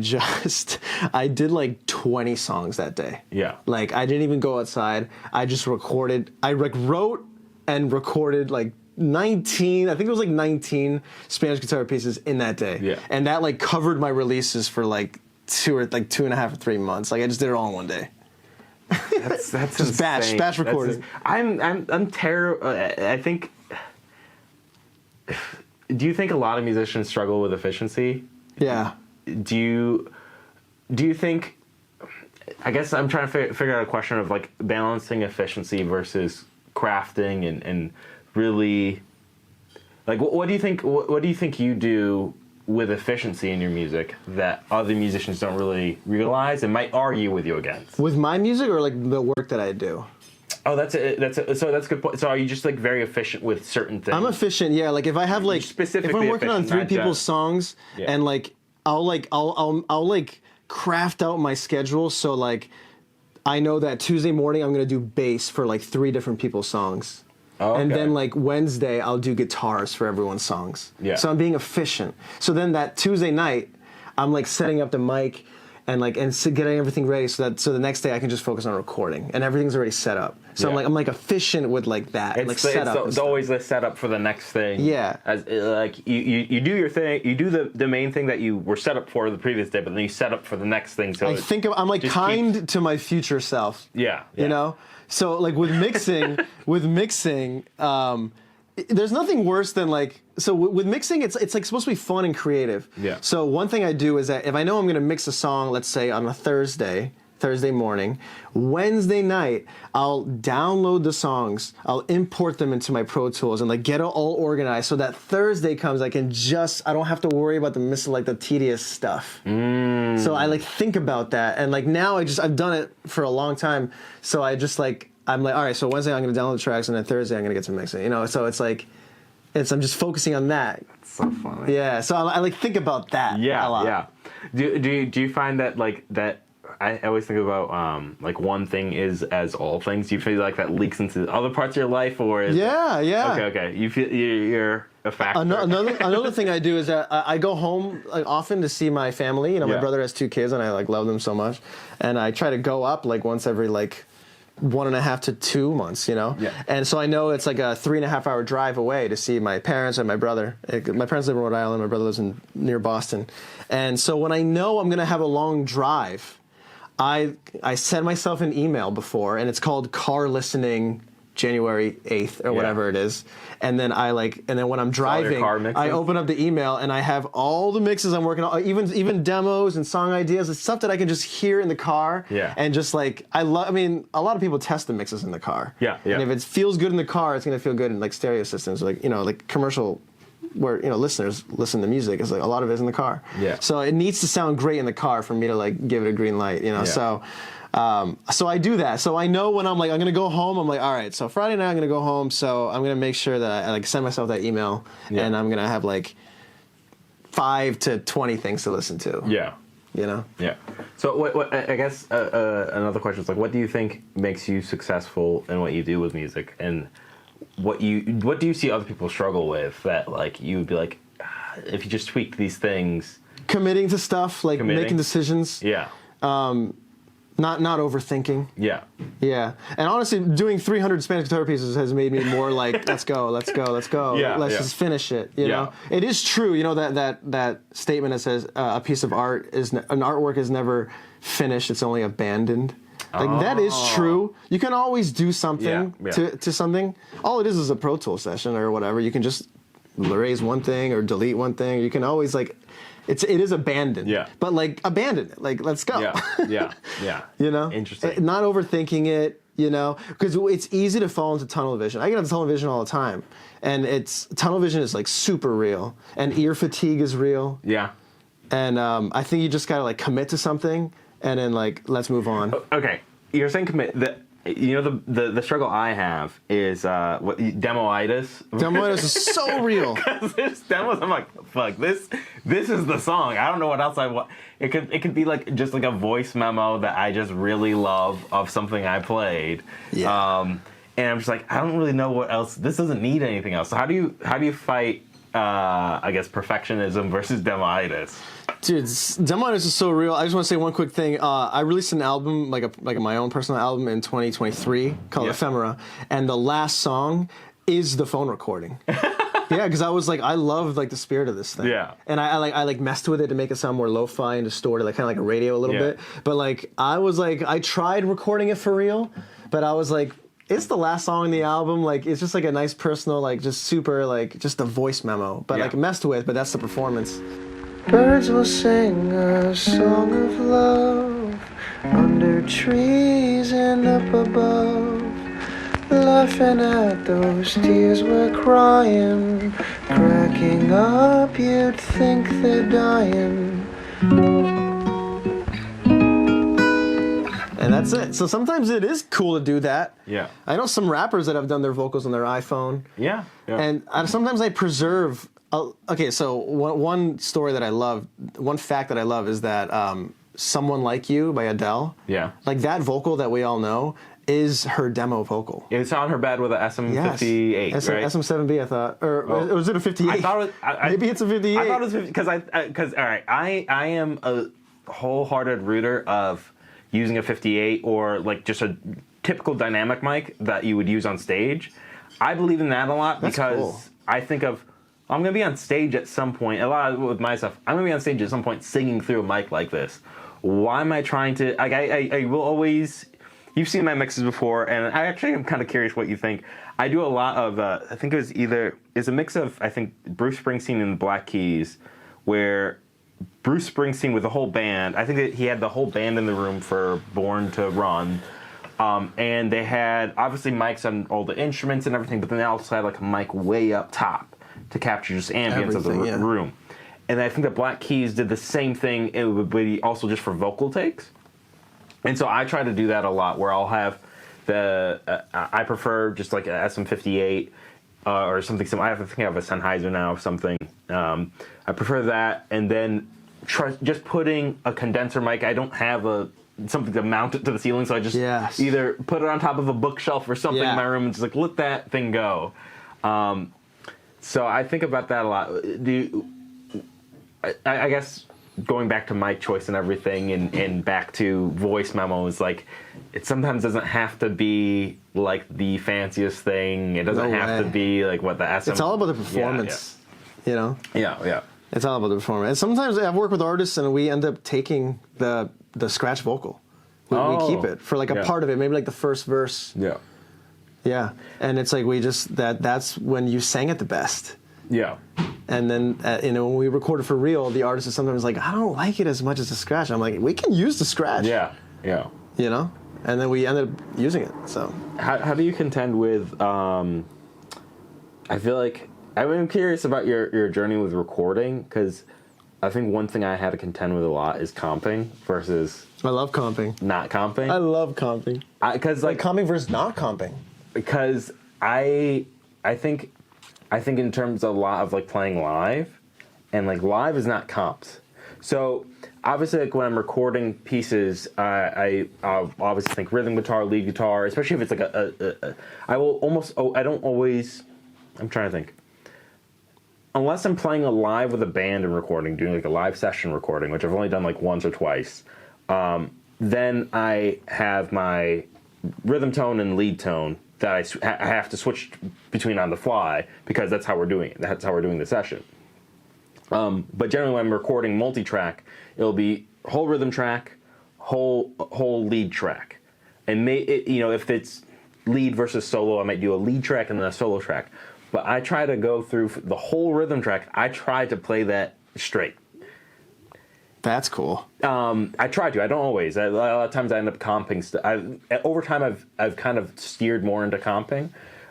did like 20 songs that day. Yeah. Like I didn't even go outside. I just recorded. I wrote and recorded like 19, I think it was like 19 Spanish guitar pieces in that day. Yeah. And that like covered my releases for like 2.5 or 3 months. Like I just did it all in one day. That's Just insane. batch recording. I'm terrible. I think. Do you think a lot of musicians struggle with efficiency? Yeah. Do you think? I guess I'm trying to figure out a question of like balancing efficiency versus crafting and really. Like, what do you think? What do you think you do with efficiency in your music that other musicians don't really realize and might argue with you against? With my music or like the work that I do? Oh, so that's a good point. So are you just like very efficient with certain things? I'm efficient, yeah. Like if I have like, Specifically if I'm working on efficient, 3 not people's just- songs, Yeah. and like I'll craft out my schedule so like I know that Tuesday morning I'm gonna do bass for like 3 different people's songs. Oh, And okay. then like Wednesday I'll do guitars for everyone's songs. Yeah. So I'm being efficient. So then that Tuesday night I'm like setting up the mic and getting everything ready so the next day I can just focus on recording and everything's already set up. So Yeah. I'm like efficient with like that. It's setup. it's always the setup for the next thing. Yeah. As like you do your thing, you do the main thing that you were set up for the previous day, but then you set up for the next thing. So I'm like just kind to my future self. Yeah. You know? So like with mixing, there's nothing worse than like, so with mixing, it's like supposed to be fun and creative. Yeah. So one thing I do is that if I know I'm going to mix a song, let's say on a Thursday morning, Wednesday night, I'll download the songs, I'll import them into my Pro Tools and like get it all organized so that Thursday comes, I don't have to worry about the tedious stuff. So I like think about that, and like now I've done it for a long time, so I'm like, all right, so Wednesday I'm going to download the tracks, and then Thursday I'm going to get to mixing, you know. So it's like, I'm just focusing on that. so funny. Yeah, so I like think about that. Yeah. a lot. Yeah. Do you find that like that? I always think about like one thing is as all things. Do you feel like that leaks into other parts of your life, or is Yeah. Okay. You feel you're a factor. Another thing I do is that I go home like often to see my family. You know, my Yeah. brother has 2 kids, and I like love them so much. And I try to go up like once every like 1.5 to 2 months, you know? Yeah. And so I know it's like a 3.5 hour drive away to see my parents and my brother. My parents live in Rhode Island, my brother lives near Boston. And so when I know I'm going to have a long drive, I send myself an email before, and it's called Car Listening January 8th or whatever it is. And then when I'm driving, car mixes? I open up the email and I have all the mixes I'm working on, even demos and song ideas. It's stuff that I can just hear in the car. Yeah. And just like, a lot of people test the mixes in the car. Yeah. And if it feels good in the car, it's going to feel good in like stereo systems, like, you know, like commercial where listeners listen to music is like a lot of it is in the car. Yeah. So it needs to sound great in the car for me to like give it a green light. Yeah. So I do that. So I know when I'm like I'm gonna go home. I'm like, all right. So Friday night I'm gonna go home. So I'm gonna make sure that I like send myself that email, and I'm gonna have like 5 to 20 things to listen to. Yeah. Yeah. So what I guess another question is like, what do you think makes you successful in what you do with music, and what do you see other people struggle with that like you would be like, if you just tweak these things, Committing to stuff, like making decisions. Yeah. Not overthinking. Yeah. Yeah. And honestly, doing 300 Spanish guitar pieces has made me more like, let's go. Yeah, let's just finish it. You know? It is true, that statement that says an artwork is never finished, it's only abandoned. Like that is true. You can always do something to something. All it is a Pro Tool session or whatever. You can just erase one thing or delete one thing. You can always like it is abandoned. Yeah. But like abandon it. Like let's go. Yeah. Interesting. Not overthinking it, because it's easy to fall into tunnel vision. I get into tunnel vision all the time. And tunnel vision is like super real. And ear fatigue is real. Yeah. And I think you just gotta like commit to something and then like let's move on. Okay. You're saying commit. The struggle I have is demoitis. Demoitis is so real. There's demos. I'm like, fuck this. This is the song. I don't know what else I want. It could be like just like a voice memo that I just really love of something I played. Yeah. And I'm just like, I don't really know what else. This doesn't need anything else. So how do you fight? I guess perfectionism versus demoitis. Dude, demoitis is so real. I just want to say one quick thing. I released an album, like my own personal album in 2023 called Ephemera, and the last song is the phone recording. Yeah, because I was like, I love like the spirit of this thing. Yeah. And I messed with it to make it sound more lo-fi and distorted, like kind of like a radio a little bit. But like I tried recording it for real, but I was like, it's the last song in the album. Like it's just like a nice personal, like just super, like just a voice memo. But like messed with, but that's the performance. Birds will sing a song of love under trees and up above, laughing at those tears we're crying, cracking up, you'd think they're dying. And that's it. So sometimes it is cool to do that. Yeah. I know some rappers that have done their vocals on their iPhone. Yeah. And sometimes I preserve. Okay, so one story that I love, one fact that I love is that "Someone Like You" by Adele. Yeah. Like that vocal that we all know is her demo vocal. It's on her bed with a SM58, right? SM7B, I thought, or was it a 58? I thought maybe it's a 58. I thought it was because all right, I am a wholehearted rooter of using a 58 or like just a typical dynamic mic that you would use on stage. I believe in that a lot. That's because cool. I think of I'm going to be on stage at some point. A lot of, with my stuff, I'm going to be on stage at some point singing through a mic like this. Why am I trying to? Like, I will always. You've seen my mixes before, and I actually am kind of curious what you think. I do a lot of. I think it's a mix of I think Bruce Springsteen and the Black Keys, where Bruce Springsteen with the whole band. I think that he had the whole band in the room for Born to Run. And they had obviously mics on all the instruments and everything, but then they also had like a mic way up top to capture just ambience of the room. And I think the Black Keys did the same thing. It would be also just for vocal takes. And so I try to do that a lot, where I'll have I prefer just like a SM58 or something similar. I think I have a Sennheiser now or something. I prefer that, and then just putting a condenser mic. I don't have something to mount it to the ceiling, so I just either put it on top of a bookshelf or something in my room and just like let that thing go. So I think about that a lot. I guess going back to mic choice and everything, and back to voice memos, like it sometimes doesn't have to be like the fanciest thing. It doesn't have to be like what the SM. It's all about the performance, you know. Yeah. It's all about the performance. And sometimes I've worked with artists and we end up taking the scratch vocal. We keep it for like a part of it, maybe like the first verse. Yeah. And it's like that's when you sang it the best. Yeah. And then when we recorded for real, the artist is sometimes like, I don't like it as much as the scratch. I'm like, we can use the scratch. Yeah. You know? And then we ended up using it. So how do you contend with I feel like I'm curious about your journey with recording, because I think one thing I had to contend with a lot is comping versus I love comping. not comping. I love comping. Because Like comping versus not comping. because I think in terms of a lot of like playing live, and like live is not comps. So obviously, like when I'm recording pieces, I obviously think rhythm guitar, lead guitar, especially if it's like I will almost. Oh, I don't always. I'm trying to think. Unless I'm playing a live with a band and recording, doing like a live session recording, which I've only done like once or twice, then I have my rhythm tone and lead tone that I have to switch between on the fly, because that's how we're doing it. That's how we're doing the session. But generally, when I'm recording multi-track, it'll be whole rhythm track, whole lead track, and if it's lead versus solo, I might do a lead track and then a solo track. But I try to go through the whole rhythm track. I try to play that straight. That's cool. I try to. I don't always. A lot of times I end up comping. Over time, I've kind of steered more into comping.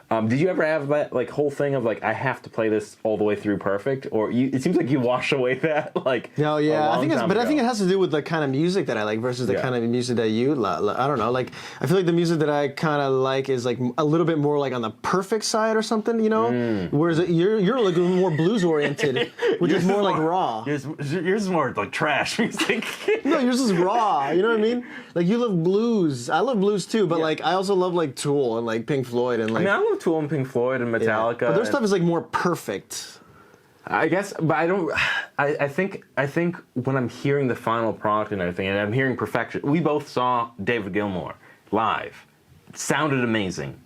Did you ever have that like whole thing of like I have to play this all the way through perfect, or it seems like you wash away that like? No, yeah, I think I think it has to do with the kind of music that I like versus the kind of music that you I don't know. Like I feel like the music that I kind of like is like a little bit more like on the perfect side or something, you know. Whereas you're like more blues oriented, which is more like raw. Yours is more like trash music. No, yours is raw. You know what I mean? Like you love blues. I love blues too, but like I also love like Tool and like Pink Floyd and like. I love Tool and Pink Floyd and Metallica. But their stuff is like more perfect. I guess, but I don't. I think when I'm hearing the final product and everything, and I'm hearing perfection. We both saw David Gilmour live. It sounded amazing.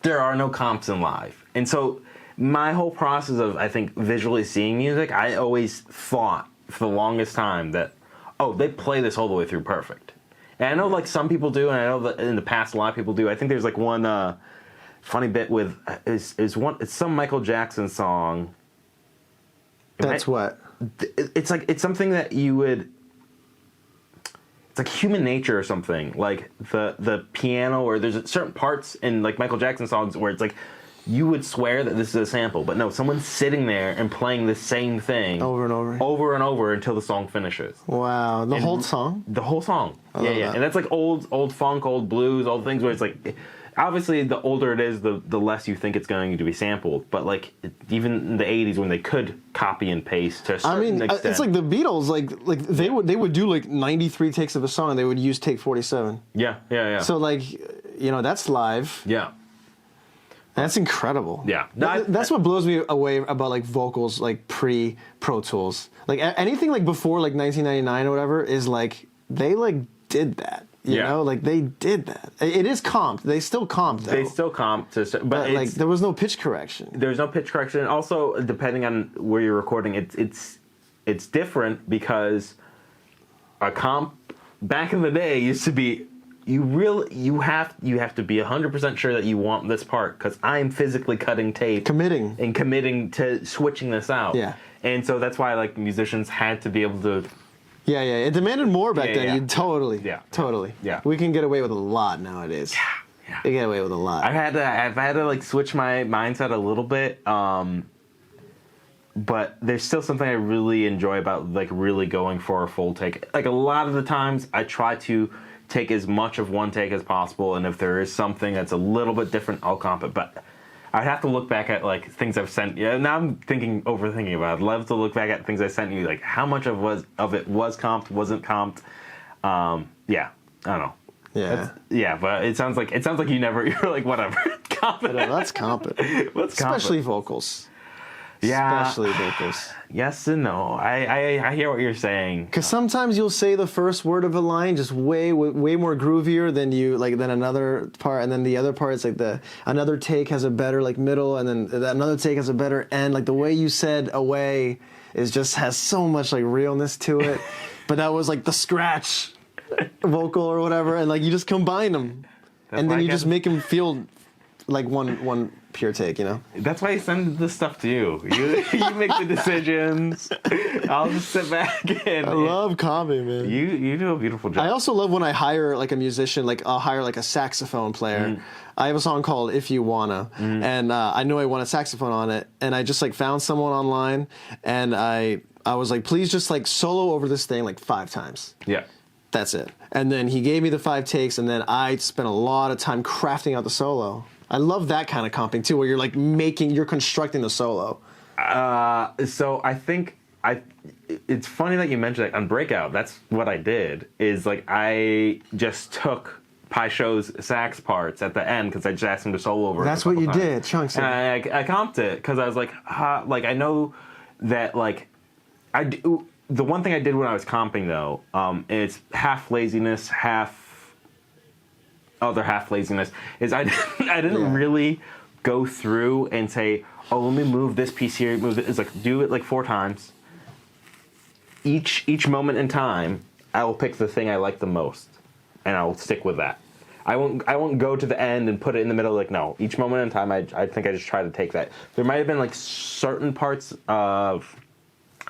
There are no comps in live, and so my whole process of I think visually seeing music, I always thought for the longest time that they play this all the way through perfect. And I know like some people do, and I know that in the past a lot of people do. I think there's like one. Funny bit with it's some Michael Jackson song. That's what? It's something that you would. It's like Human Nature or something, like the piano, or there's certain parts in like Michael Jackson songs where it's like you would swear that this is a sample, but no, someone's sitting there and playing the same thing over and over until the song finishes. Wow, the whole song. The whole song. Yeah, and that's like old funk, old blues, all the things where it's like. Obviously, the older it is, the less you think it's going to be sampled. But like even in the '80s, when they could copy and paste to a certain extent, it's like the Beatles. Like they would do like 93 takes of a song. They would use take 47. Yeah. So like, that's live. Yeah. That's incredible. Yeah. That's what blows me away about like vocals like pre-Pro Tools. Like anything like before like 1999 or whatever is like they like did that. You know, like they did that. It is comped. They still comped though. They still comp but like there was no pitch correction. There's no pitch correction. Also, depending on where you're recording, it's different because a comp back in the day used to be you have to be 100% sure that you want this part because I'm physically cutting tape, committing to switching this out. Yeah, and so that's why like musicians had to be able to. Yeah. It demanded more back then. You totally. Yeah. We can get away with a lot nowadays. Yeah. We get away with a lot. I've had to like switch my mindset a little bit. But there's still something I really enjoy about like really going for a full take. Like a lot of the times I try to take as much of one take as possible, and if there is something that's a little bit different, I'll comp it. But I'd have to look back at like things I've sent you. Now I'm overthinking about it. I'd love to look back at things I sent you, like how much of it was comped, wasn't comped. Yeah, I don't know. Yeah. But it sounds like you're like whatever. Comp it. Let's comp it. Especially vocals. Yeah. Especially vocals. Yes and no. I hear what you're saying. Because sometimes you'll say the first word of a line just way more groovier than another part, and then the other part is like another take has a better like middle, and then another take has a better end. Like the way you said "away" has so much like realness to it, but that was like the scratch vocal or whatever, and like you just combine them, and then you just make them feel like one pure take, you know. That's why I send this stuff to you. You make the decisions. I'll just sit back and. I love comping, man. You do a beautiful job. I also love when I hire like a musician, like I'll hire like a saxophone player. I have a song called "If You Wanna," and I know I want a saxophone on it, and I just like found someone online, and I was like, please just like solo over this thing like 5 times. Yeah. That's it. And then he gave me the 5 takes, and then I spent a lot of time crafting out the solo. I love that kind of comping too, where you're like you're constructing the solo. So I think it's funny that you mentioned it on Breakout. That's what I did. Is like I just took Pai Show's sax parts at the end because I just asked him to solo over. That's what you did, chunks. And I comped it because I was like I know that like I do. The one thing I did when I was comping though, it's half laziness, half laziness. Is I didn't really go through and say, oh, let me move this piece here. Move it. It's like do it like 4 times. Each moment in time, I will pick the thing I like the most, and I will stick with that. I won't go to the end and put it in the middle. Like no, each moment in time, I think I just try to take that. There might have been like certain parts of.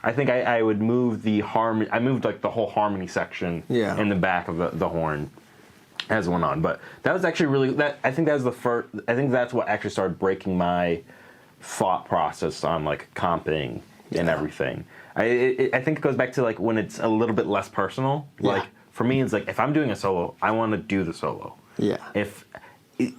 I think I would move the harmony. I moved like the whole harmony section in the back of the horn as it went on. But that was actually really I think that was the first. I think that's what actually started breaking my thought process on like comping and everything. I think it goes back to like when it's a little bit less personal. Like for me, it's like if I'm doing a solo, I want to do the solo. Yeah.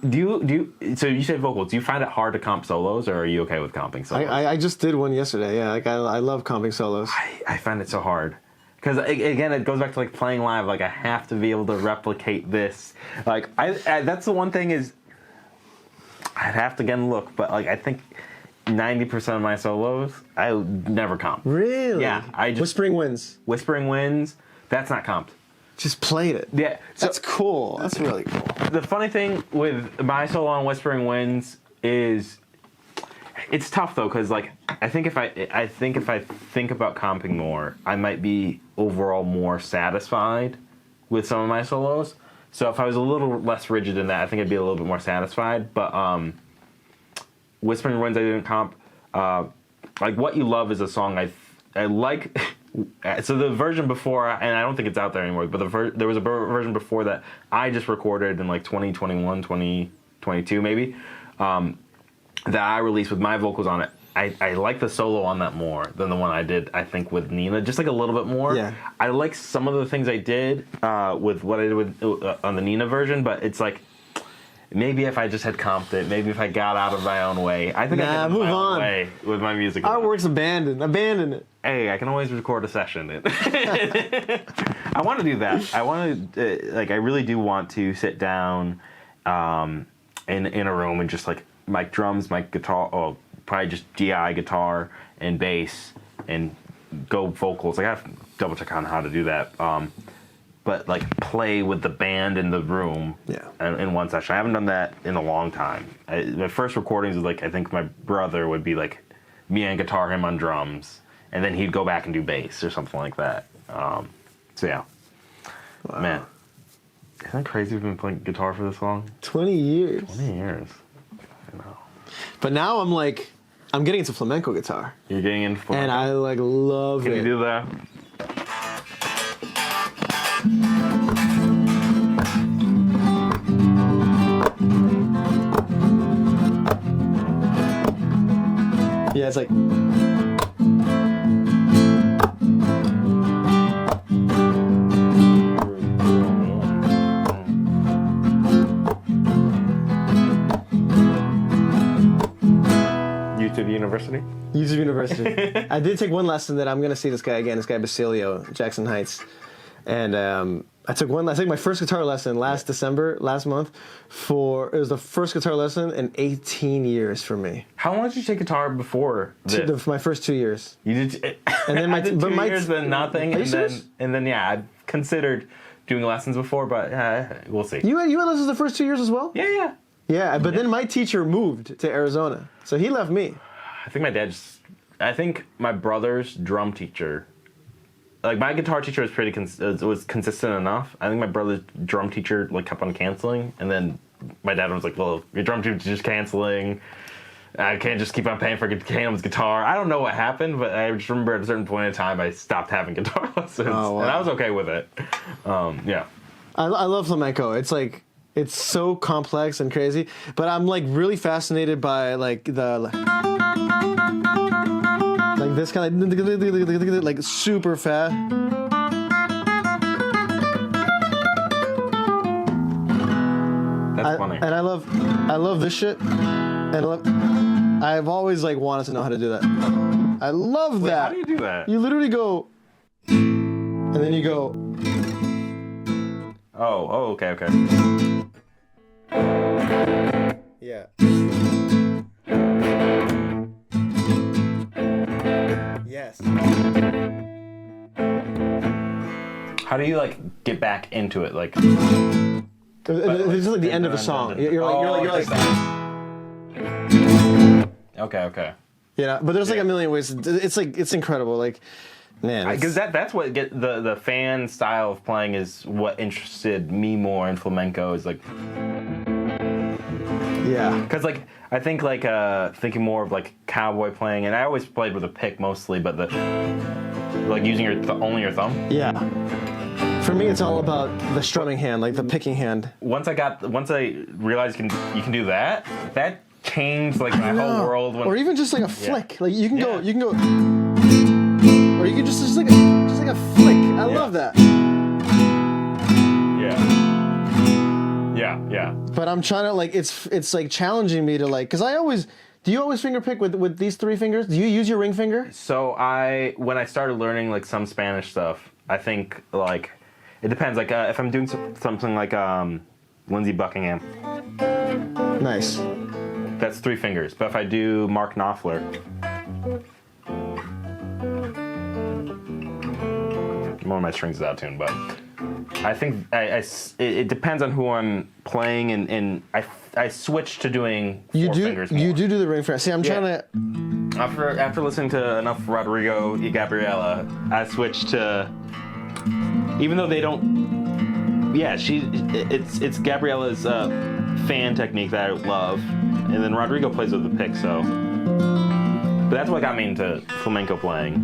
Do you? So you said vocals. Do you find it hard to comp solos, or are you okay with comping solos? I just did one yesterday. Yeah, like I love comping solos. I find it so hard because again, it goes back to like playing live. Like I have to be able to replicate this. Like I that's the one thing is I'd have to again look, but like I think 90% of my solos I would never comp. Really? Yeah. Whispering Winds. Whispering Winds. That's not comped. Just played it. Yeah. So, that's cool. That's really cool. The funny thing with my solo on Whispering Winds is it's tough though because like I think if I think about comping more, I might be overall more satisfied with some of my solos. So if I was a little less rigid in that, I think I'd be a little bit more satisfied. But Whispering Winds I didn't comp. Like What You Love is a song I like. So the version before, and I don't think it's out there anymore, but there was a version before that I just recorded in like 2021, 2022 maybe, that I released with my vocals on it. I like the solo on that more than the one I did, I think, with Nina, just like a little bit more. Yeah. I like some of the things I did with what I did with on the Nina version, but it's like, maybe if I just had comped it, maybe if I got out of my own way. I think I did my own way with my music. Artwork's abandoned. Abandon it. Hey, I can always record a session. I want to do that. I want to, I really do want to sit down in a room and just like mic drums, mic guitar, probably just DI guitar and bass and go vocals. I have to double check on how to do that. But like play with the band in the room in one session. I haven't done that in a long time. My first recordings was like, I think my brother would be like me on guitar, him on drums. And then he'd go back and do bass or something like that. So yeah. Wow. Man. Isn't that crazy we've been playing guitar for this long? 20 years. 20 years. I know. But now I'm getting into flamenco guitar. You're getting into flamenco? And I love it. Can you do that? Yeah, it's like... YouTube University. I did take one lesson that I'm going to see this guy again, this guy Basilio, Jackson Heights. And I took my first guitar lesson last month. It was the first guitar lesson in 18 years for me. How long did you take guitar before this? My first 2 years. You did, and then I did 2 years, then nothing, and then I considered doing lessons before, but we'll see. You had lessons the first 2 years as well? Yeah. Yeah, but then my teacher moved to Arizona, so he left me. I think my brother's drum teacher, like my guitar teacher was was consistent enough. I think my brother's drum teacher like kept on canceling, and then my dad was like, "Well, your drum teacher's just canceling." I can't just keep on paying for Kanem's guitar. I don't know what happened, but I just remember at a certain point in time I stopped having guitar lessons, Oh, wow. and I was okay with it. Yeah. I love flamenco. It's like it's so complex and crazy, but I'm like really fascinated by like this kind of like super fast. That's funny. And I love this shit. I've always like wanted to know how to do that. I love that. How do you do that? You literally go, and then you go. Oh, okay. Yeah. Yes. How do you like get back into it? Like, This is like the end of a song. You're like. Okay. Yeah, but there's like a million ways. It's like it's incredible. Like, man, Because that's what the fan style of playing is what interested me more in flamenco is like. yeah. Because like I think like thinking more of like cowboy playing, and I always played with a pick mostly, but like using only your thumb. Yeah. For me, it's all about the strumming hand, like the picking hand. Once I realized you can do that changed like my whole world. Or even just like a flick. Like you can go, or you can just like a flick. I love that. Yeah. But I'm trying to like it's like challenging me to like because do you always finger pick with these 3 fingers? Do you use your ring finger? So when I started learning like some Spanish stuff, I think like it depends. Like if I'm doing something like Lindsey Buckingham, Nice. that's 3 fingers. But if I do Mark Knopfler, one of my strings is out of tune. But I think it depends on who I'm playing, and I switch to doing 4 fingers more. You do the ring finger. See, I'm trying to. After listening to enough Rodrigo y Gabriela, I switched to, even though they don't, it's Gabriela's fan technique that I love, and then Rodrigo plays with the pick, so, but that's what got me into flamenco playing.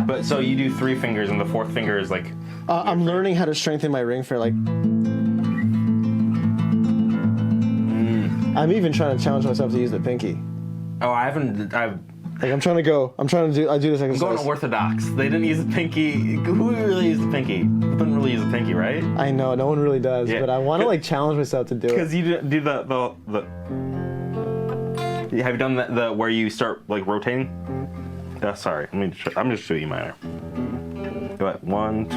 But so you do 3 fingers, and the 4th finger is like. I'm learning how to strengthen my ring finger, like. I'm even trying to challenge myself to use the pinky. Oh, I haven't. Like I do this exercise. I'm going orthodox. They didn't use the pinky. Who really used the pinky? They didn't really use the pinky, right? I know, no one really does, but I want to like challenge myself to do it. Because you do the. Have you done the where you start like rotating? Sorry, I'm just showing you mine. Go ahead. 1, 2.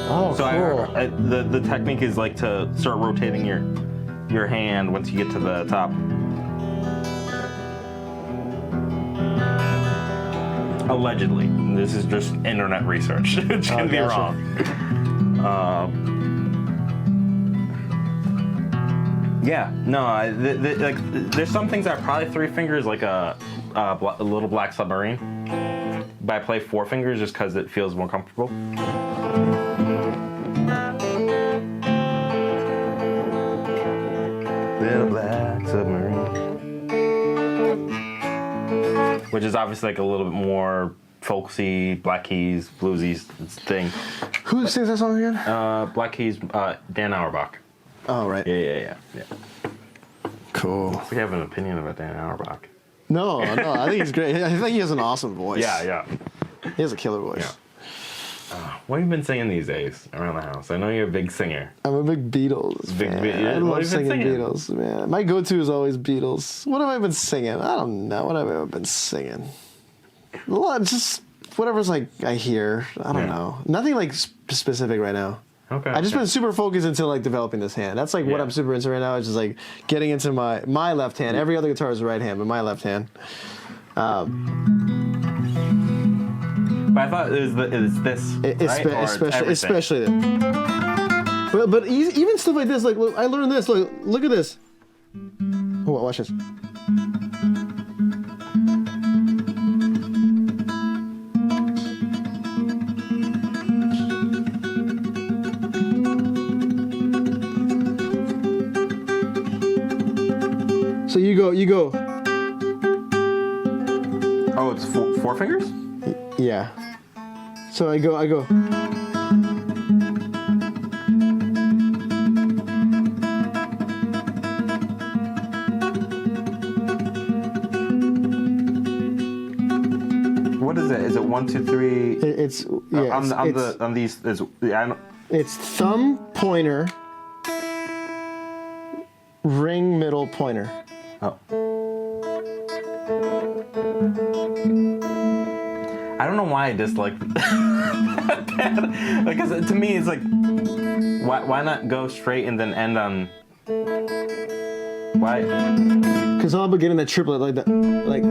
Oh, So cool. the technique is like to start rotating your hand once you get to the top. Allegedly, this is just internet research. It can be gotcha. wrong. Yeah, no, like there's some things that are probably 3 fingers, like a Little Black Submarine, but I play 4 fingers just because it feels more comfortable. Little Black Submarine, which is obviously like a little bit more folksy, Black Keys, bluesy thing. Who sings that song again? Black Keys, Dan Auerbach. Oh, right. Yeah. Cool. We have an opinion about Dan Auerbach. No, I think he's great. I think he has an awesome voice. Yeah. He has a killer voice. Yeah. What have you been singing these days around the house? I know you're a big singer. I'm a big Beatles fan. Yeah, I what love have you been singing singing? Beatles, man. My go-to is always Beatles. What have I been singing? I don't know. What have I been singing? A lot, just whatever's like I hear. I don't know. Nothing like specific right now. Okay. I just been super focused into like developing this hand. That's like what I'm super into right now. Is just like getting into my left hand. Every other guitar is right hand, but my left hand. But I thought it was this, right? Or it's everything? Especially that. But even stuff like this, like look, I learned this. Look at this. Oh, watch this. you go. Oh, it's four fingers? Yeah. So I go. What is it? Is it 1, 2, 3? It's yeah. On these is I don't. It's thumb, pointer, ring, middle, pointer. Oh. I don't know why I dislike that. Because to me it's like, why not go straight and then end on? Why? Because I'm beginning that triplet like that, like.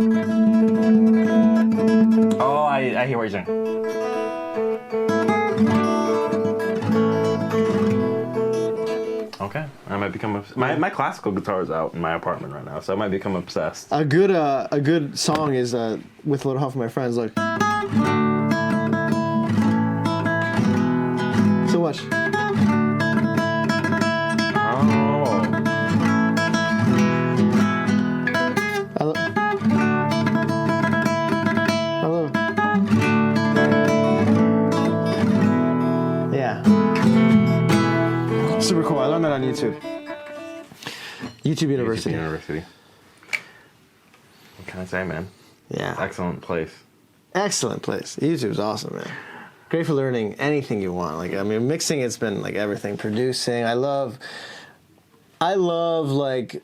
Oh, I hear what you're saying. Okay, I might become my classical guitar is out in my apartment right now, so I might become obsessed. A good song is with a little help from my friends. Look. So watch. Super cool. I learned that on YouTube. YouTube University. What can I say, man? Yeah. Excellent place. Excellent place. YouTube's awesome, man. Great for learning anything you want. Like, I mean, mixing, it's been like everything. Producing. I love like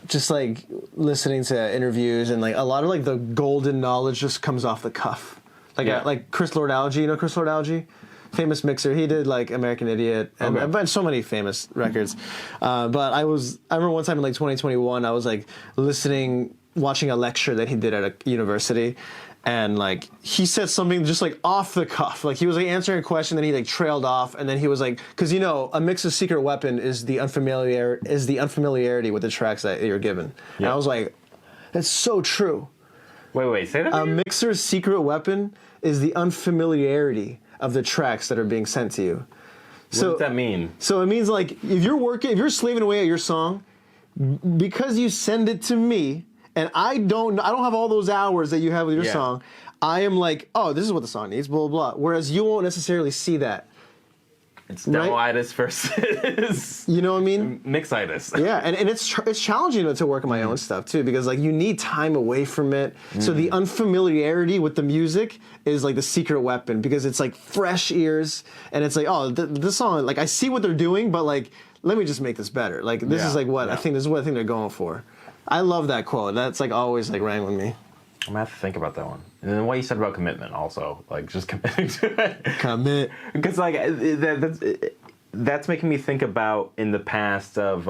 just like listening to interviews, and like a lot of like the golden knowledge just comes off the cuff. Like like Chris Lord-Alge, you know Chris Lord-Alge? Famous mixer. He did like American Idiot and a bunch, so many famous records. But I remember one time in like 2021, I was like watching a lecture that he did at a university, and like he said something just like off the cuff. Like he was like answering a question, then he like trailed off, and then he was like, because you know a mixer's secret weapon is the unfamiliarity with the tracks that you're given. Yeah. And I was like, that's so true. Wait, say that again? A mixer's secret weapon is the unfamiliarity of the tracks that are being sent to you. What does that mean? So it means like if you're slaving away at your song, because you send it to me, and I don't have all those hours that you have with your song, I am like, oh, this is what the song needs, blah, blah, blah. Whereas you won't necessarily see that. It's demoitis versus... You know what I mean? Mixitis. Yeah, and it's challenging to work on my own stuff, too, because, like, you need time away from it. So the unfamiliarity with the music is, like, the secret weapon, because it's, like, fresh ears, and it's like, oh, this song, like, I see what they're doing, but, like, let me just make this better. Like, this is, like, what I think they're going for. I love that quote. That's, like, always, like, rang with me. I'm gonna have to think about that one. And then what you said about commitment also, like just committing to it. Commit. Because like that's making me think about in the past of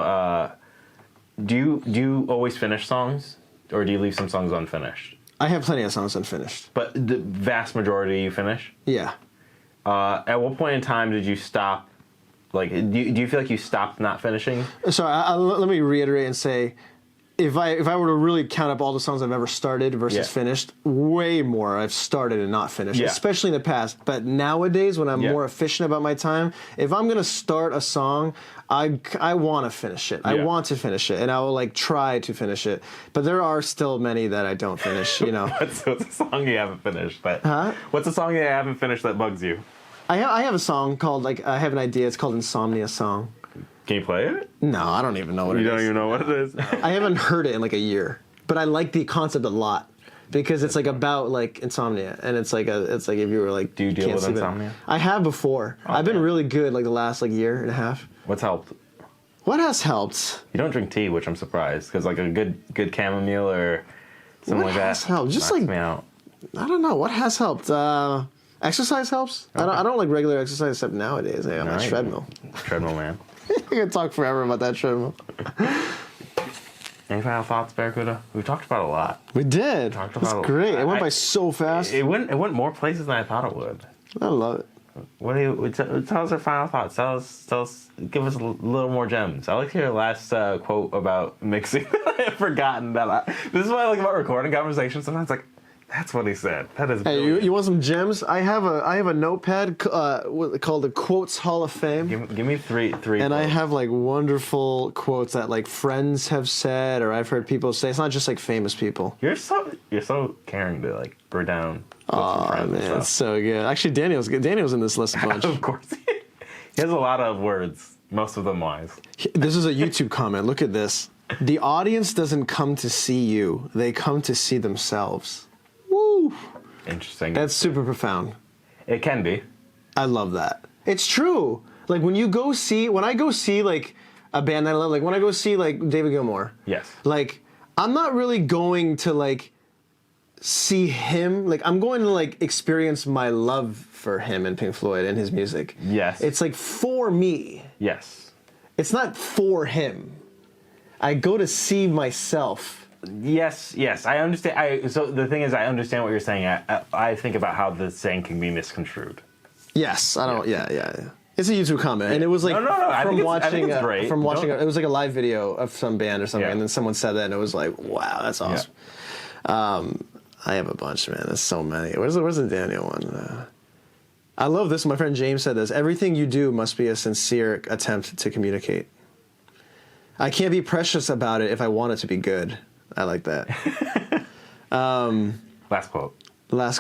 do you always finish songs, or do you leave some songs unfinished? I have plenty of songs unfinished. But the vast majority you finish? Yeah. At what point in time did you stop? Like, do you feel like you stopped not finishing? Sorry, let me reiterate and say, if I were to really count up all the songs I've ever started versus finished, way more I've started and not finished, especially in the past. But nowadays, when I'm more efficient about my time, if I'm going to start a song, I want to finish it. I want to finish it, and I will like try to finish it. But there are still many that I don't finish, you know. What's a song you haven't finished? What's a song you haven't finished that bugs you? I have a song called, like, I have an idea. It's called Insomnia Song. Can you play it? No, I don't even know what it is. You don't even know what it is? I haven't heard it in like a year, but I like the concept a lot because it's like about like insomnia, and it's like if you were like, do you deal with insomnia? I have before. Okay. I've been really good like the last like year and a half. What's helped? What has helped? You don't drink tea, which I'm surprised, because like a good chamomile or something like that. What has helped? Just like me out. I don't know. What has helped? Exercise helps. Okay. I don't like regular exercise except nowadays. I got my treadmill. Treadmill man. I could talk forever about that treadmill. Any final thoughts, Barracuda? We've talked about a lot. We did. It's great. It went by so fast. It went more places than I thought it would. I love it. What do you tell us our final thoughts? Tell us, give us a little more gems. I like to hear your last quote about mixing. I have forgotten that. This is what I like about recording conversations. Sometimes, like, That's what he said. That is. Hey, you want some gems? I have a notepad called the Quotes Hall of Fame. Give me three. And I quotes. have like wonderful quotes that like friends have said or I've heard people say. It's not just like famous people. You're so caring to like bring down. Oh man, it's so good. Actually, Daniel's good. Daniel's in this list a bunch. Of course, he has a lot of words. Most of them wise. This is a YouTube comment. Look at this. The audience doesn't come to see you; they come to see themselves. Woo! Interesting. That's super profound. It can be. I love that. It's true. Like when I go see like a band that I love, like when I go see like David Gilmour. Yes. Like I'm not really going to like see him. Like I'm going to like experience my love for him and Pink Floyd and his music. Yes. It's like for me. Yes. It's not for him. I go to see myself. Yes, I understand. So the thing is, I understand what you're saying. I think about how the saying can be misconstrued. Yes, I don't. Yeah. It's a YouTube comment, and it was like No. I think it's great. From watching. It was like a live video of some band or something, Yeah. and then someone said that, and it was like, wow, that's awesome. Yeah. I have a bunch, man. There's so many. Where's the Daniel one? I love this. My friend James said this. Everything you do must be a sincere attempt to communicate. I can't be precious about it if I want it to be good. I like that. Last quote. Last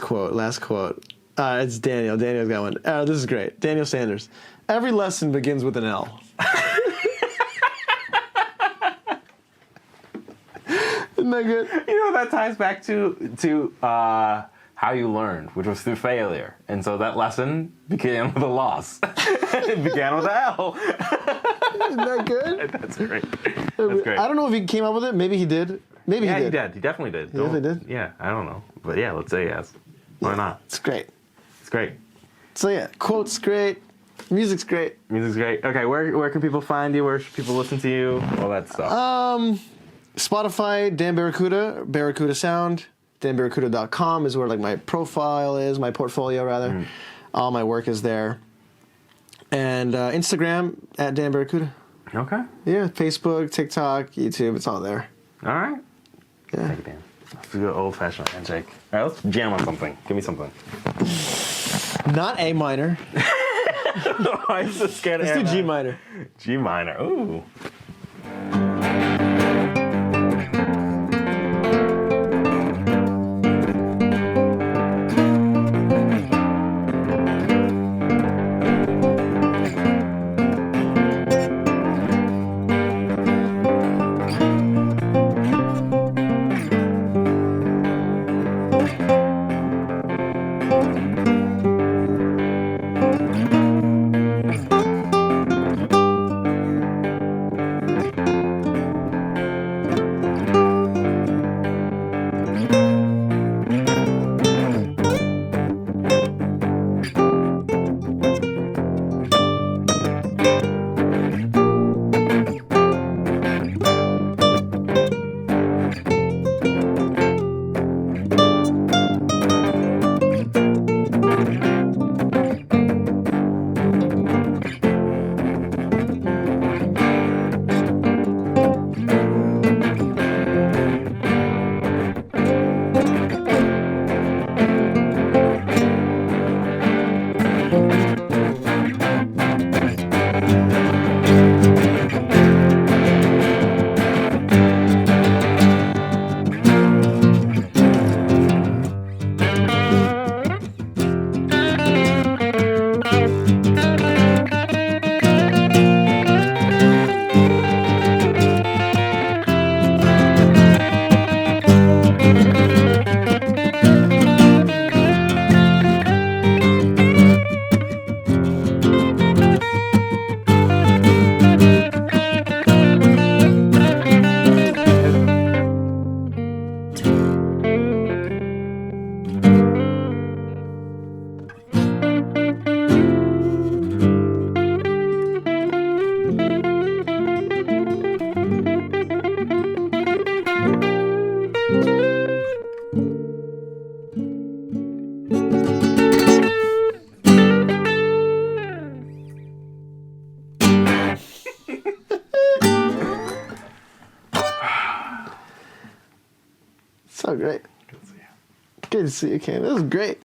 quote. It's Daniel. Daniel's got one. This is great. Daniel Sanders. Every lesson begins with an L. Isn't that good? You know, that ties back to how you learned, which was through failure. And so that lesson began with a loss. It began with an L. Isn't that good? That's great. That's great. I don't know if he came up with it. Maybe he did. Maybe he did. He did. He definitely did. He definitely did? Yeah, I don't know. But yeah, let's say yes. Why not? It's great. It's great. So yeah, quotes great. Music's great. Music's great. Okay, where can people find you? Where should people listen to you? All that stuff. Spotify, Dan Barracuda, Barracuda Sound. DanBarracuda.com is where like my profile is, my portfolio rather. All my work is there. And Instagram at Dan Barracuda. Okay. Yeah, Facebook, TikTok, YouTube, it's all there. All right. Yeah. Thank you, Dan. Let's do an old-fashioned handshake. All right, let's jam on something. Give me something. Not A minor. Why is this scared? Let's do G minor. G minor. Ooh. So great. Good to see you. Good to see you, Kanem. This was great.